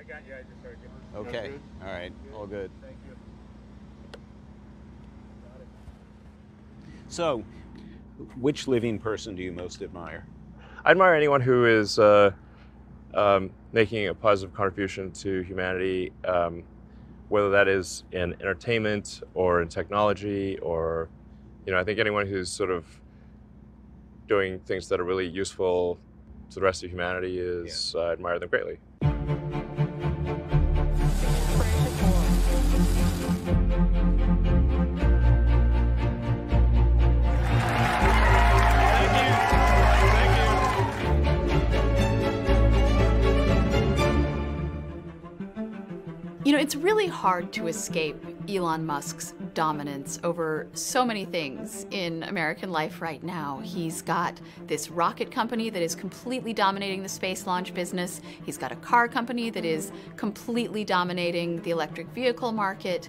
got you. I just heard you. Okay. All right. All good. Thank you. So, which living person do you most admire? I admire anyone who is making a positive contribution to humanity, whether that is in entertainment or in technology, or, I think anyone who's sort of doing things that are really useful to the rest of humanity is, I admire them greatly. It's really hard to escape Elon Musk's dominance over so many things in American life right now. He's got this rocket company that is completely dominating the space launch business. He's got a car company that is completely dominating the electric vehicle market.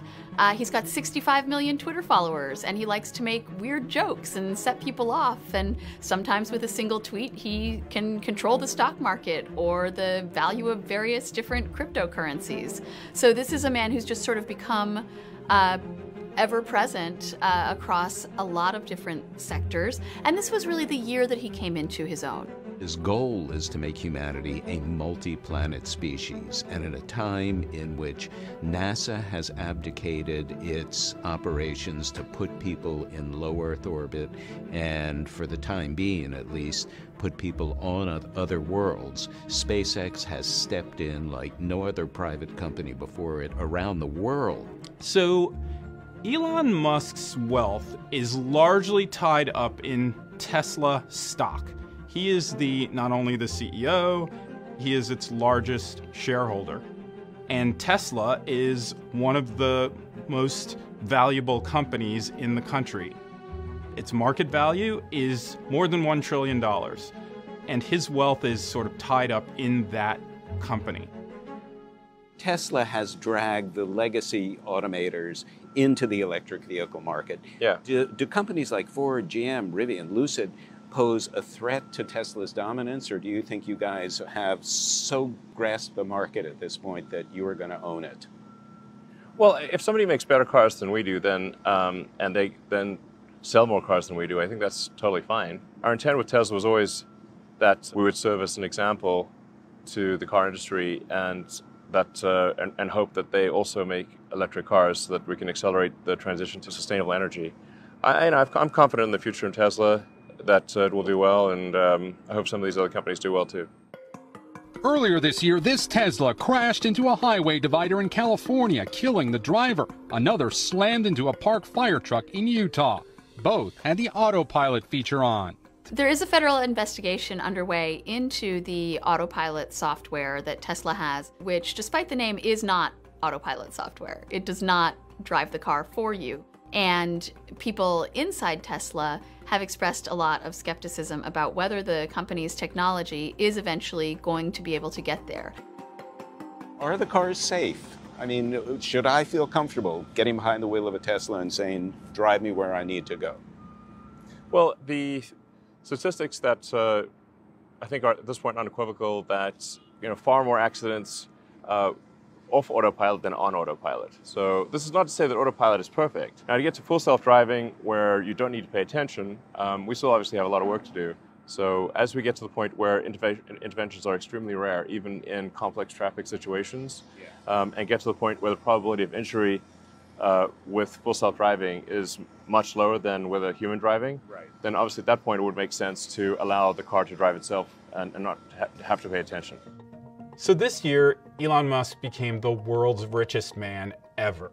He's got 65 million Twitter followers, and he likes to make weird jokes and set people off. And sometimes with a single tweet, he can control the stock market or the value of various different cryptocurrencies. So this is a man who's just sort of become ever present across a lot of different sectors. And this was really the year that he came into his own. His goal is to make humanity a multi-planet species, and at a time in which NASA has abdicated its operations to put people in low Earth orbit, and for the time being at least, put people on other worlds, SpaceX has stepped in like no other private company before it around the world. So, Elon Musk's wealth is largely tied up in Tesla stock. He is not only the CEO, he is its largest shareholder. And Tesla is one of the most valuable companies in the country. Its market value is more than $1 trillion. And his wealth is sort of tied up in that company. Tesla has dragged the legacy automakers into the electric vehicle market. Yeah. Do companies like Ford, GM, Rivian, Lucid pose a threat to Tesla's dominance, or do you think you guys have so grasped the market at this point that you are going to own it? Well, if somebody makes better cars than we do, then and they then sell more cars than we do, I think that's totally fine. Our intent with Tesla was always that we would serve as an example to the car industry, and that and hope that they also make electric cars so that we can accelerate the transition to sustainable energy. I'm confident in the future in Tesla, that it will do well, and I hope some of these other companies do well too. Earlier this year, this Tesla crashed into a highway divider in California, killing the driver. Another slammed into a parked fire truck in Utah. Both had the autopilot feature on. There is a federal investigation underway into the autopilot software that Tesla has, which, despite the name, is not autopilot software. It does not drive the car for you. And people inside Tesla have expressed a lot of skepticism about whether the company's technology is eventually going to be able to get there. Are the cars safe? I mean, should I feel comfortable getting behind the wheel of a Tesla and saying, drive me where I need to go? Well, the statistics that I think are at this point unequivocal that far more accidents off autopilot than on autopilot. So this is not to say that autopilot is perfect. Now, to get to full self-driving where you don't need to pay attention, we still obviously have a lot of work to do. So as we get to the point where interventions are extremely rare, even in complex traffic situations, and get to the point where the probability of injury with full self-driving is much lower than with a human driving, then obviously at that point it would make sense to allow the car to drive itself and not have to pay attention. So this year, Elon Musk became the world's richest man ever.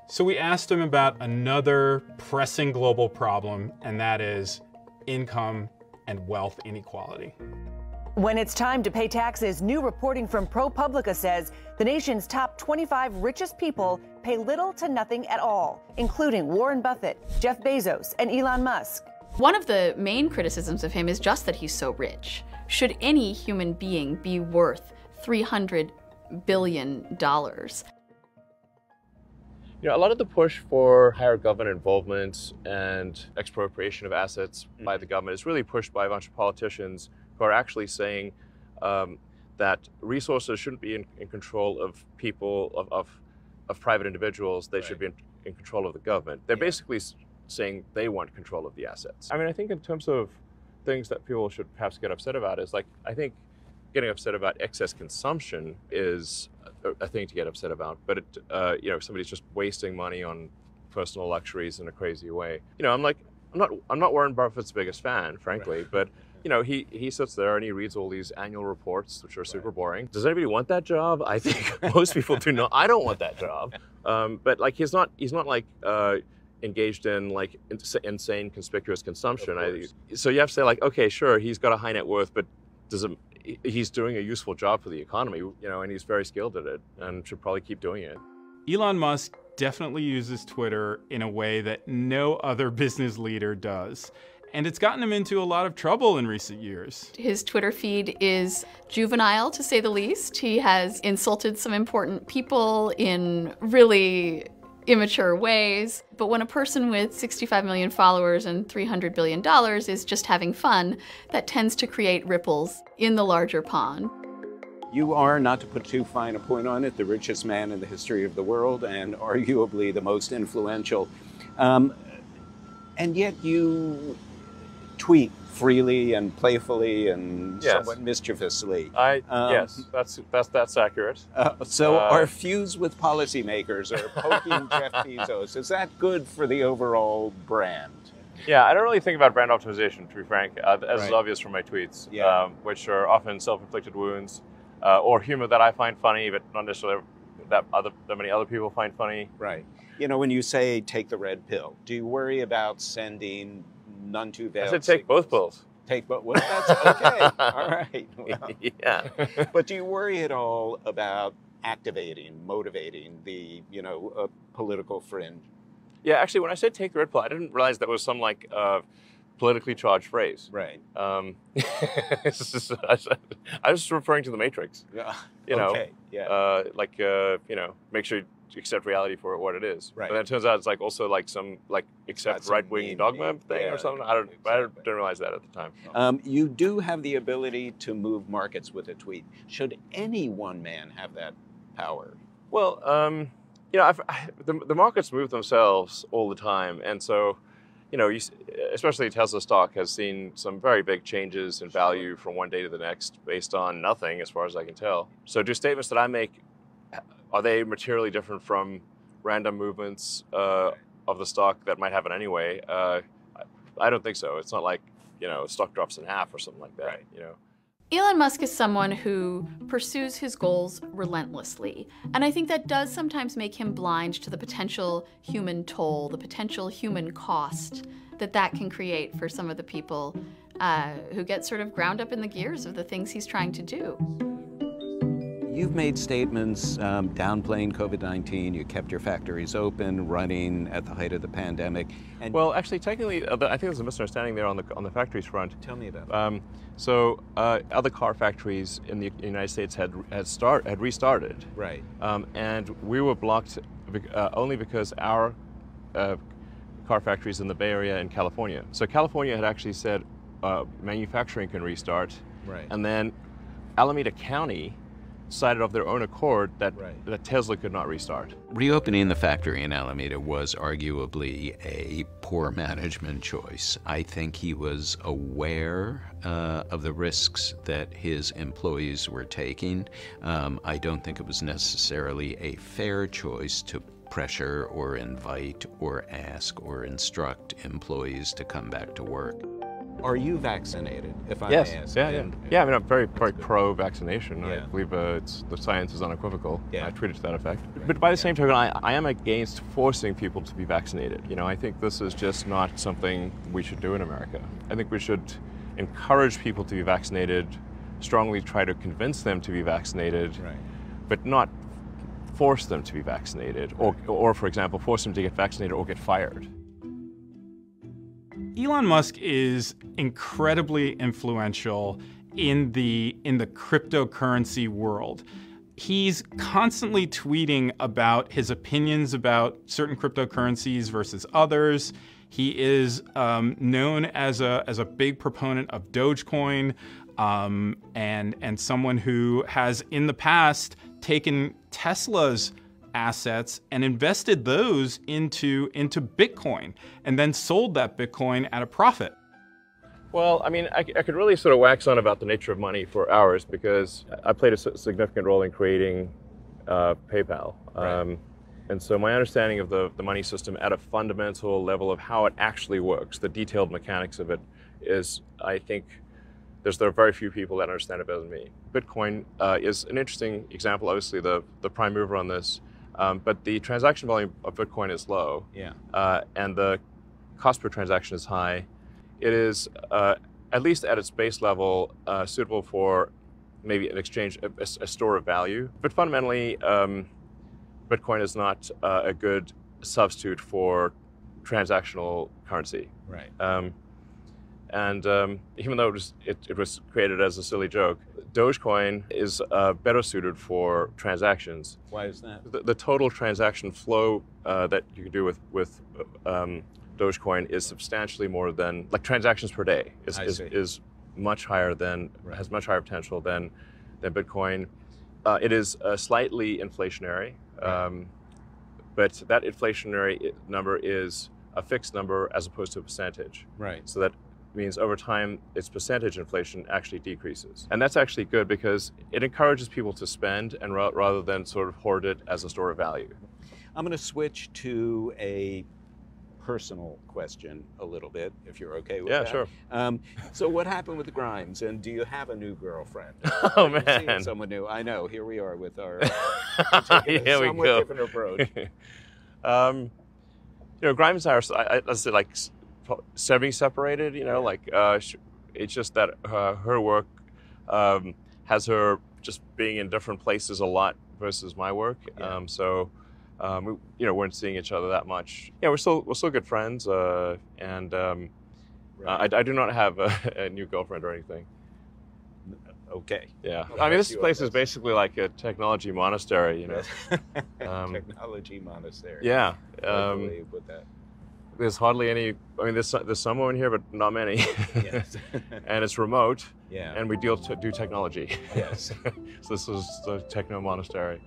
So we asked him about another pressing global problem, and that is income and wealth inequality. When it's time to pay taxes, new reporting from ProPublica says the nation's top 25 richest people pay little to nothing at all, including Warren Buffett, Jeff Bezos, and Elon Musk. One of the main criticisms of him is just that he's so rich. Should any human being be worth $300 billion? A lot of the push for higher government involvement and expropriation of assets by the government is really pushed by a bunch of politicians who are actually saying that resources shouldn't be in control of people, of private individuals. They should be in control of the government. They're basically saying they want control of the assets. I mean, I think in terms of things that people should perhaps get upset about is, like, I think getting upset about excess consumption is a thing to get upset about. But if somebody's just wasting money on personal luxuries in a crazy way, I'm not Warren Buffett's biggest fan, frankly, but he sits there and he reads all these annual reports, which are super boring. Does anybody want that job? I think most people do not. I don't want that job. But like, he's not like engaged in like insane conspicuous consumption. So you have to say, like, okay, sure, he's got a high net worth, but he's doing a useful job for the economy, and he's very skilled at it and should probably keep doing it. Elon Musk definitely uses Twitter in a way that no other business leader does. And it's gotten him into a lot of trouble in recent years. His Twitter feed is juvenile, to say the least. He has insulted some important people in really immature ways. But when a person with 65 million followers and $300 billion is just having fun, that tends to create ripples in the larger pond. You are, not to put too fine a point on it, the richest man in the history of the world and arguably the most influential. And yet you tweet freely and playfully and somewhat mischievously. Yes, that's accurate. So our feuds with policymakers are poking Jeff Bezos. Is that good for the overall brand? Yeah, I don't really think about brand optimization, to be frank, as is obvious from my tweets, which are often self-inflicted wounds or humor that I find funny, but not necessarily that many other people find funny. Right. When you say take the red pill, do you worry about sending none too veiled? I said take both pills. Take both. Well, that's okay. All right. Well, yeah. But do you worry at all about activating, motivating the political fringe? Yeah, actually, when I said take the red pill, I didn't realize that was some like politically charged phrase. Right. I was referring to the Matrix. Yeah. Okay. Yeah. Make sure you accept reality for what it is. Right. But then it turns out it's like also like some like accept right-wing dogma thing or something. I didn't realize that at the time. You do have the ability to move markets with a tweet. Should any one man have that power? Well, the markets move themselves all the time, and so especially Tesla stock has seen some very big changes in value from one day to the next based on nothing, as far as I can tell. So do statements that I make, are they materially different from random movements of the stock that might happen anyway? I don't think so. It's not like, stock drops in half or something like that, Right. Elon Musk is someone who pursues his goals relentlessly. And I think that does sometimes make him blind to the potential human toll, the potential human cost that can create for some of the people who get sort of ground up in the gears of the things he's trying to do. You've made statements downplaying COVID-19. You kept your factories open, running at the height of the pandemic. And well, actually, technically, I think there's a misunderstanding there on the factories front. Tell me about it. So other car factories in the United States had restarted. Right. And we were blocked only because our car factories in the Bay Area and California. So California had actually said manufacturing can restart. Right. And then Alameda County decided of their own accord that Tesla could not restart. Reopening the factory in Alameda was arguably a poor management choice. I think he was aware of the risks that his employees were taking. I don't think it was necessarily a fair choice to pressure or invite or ask or instruct employees to come back to work. Are you vaccinated, if I Yes. may ask? Yeah, I mean, I'm very, very pro-vaccination. Yeah. I believe the science is unequivocal. Yeah. I tweeted to that effect. But by the same token, I am against forcing people to be vaccinated. I think this is just not something we should do in America. I think we should encourage people to be vaccinated, strongly try to convince them to be vaccinated, but not force them to be vaccinated, or for example, force them to get vaccinated or get fired. Elon Musk is incredibly influential in the cryptocurrency world. He's constantly tweeting about his opinions about certain cryptocurrencies versus others. He is known as a big proponent of Dogecoin. and someone who has in the past taken Tesla's assets and invested those into Bitcoin and then sold that Bitcoin at a profit. Well, I mean, I could really sort of wax on about the nature of money for hours because I played a significant role in creating PayPal. Right. And so my understanding of the money system at a fundamental level of how it actually works, the detailed mechanics of it, is, I think, there are very few people that understand it better than me. Bitcoin is an interesting example, obviously the prime mover on this, but the transaction volume of Bitcoin is low, and the cost per transaction is high. It is, at least at its base level, suitable for maybe an exchange, a store of value. But fundamentally, Bitcoin is not a good substitute for transactional currency. Right. And even though it was created as a silly joke, Dogecoin is better suited for transactions. Why is that? The total transaction flow that you can do with Dogecoin is substantially more than, like, transactions per day is much higher than, has much higher potential than Bitcoin. It is slightly inflationary, but that inflationary number is a fixed number as opposed to a percentage. Right. So that means over time, its percentage inflation actually decreases. And that's actually good because it encourages people to spend and rather than sort of hoard it as a store of value. I'm going to switch to a personal question a little bit, if you're okay with that. Yeah, sure. So what happened with the Grimes, and do you have a new girlfriend? Oh, man. Someone new. I know, here we are with our here we somewhat go. different approach. You know, Grimes and I are, let's say, like, semi-separated, you know, like, it's just that her work has her just being in different places a lot versus my work. We, you know, weren't seeing each other that much. Yeah, we're still good friends, and I do not have a new girlfriend or anything. Okay. Yeah. I mean, this place is basically like a technology monastery, you know. Technology monastery. Yeah. I believe with that. There's hardly any. I mean, there's some in here, but not many. Yes. And it's remote. Yeah. And we do technology. Yes. So this is the techno monastery.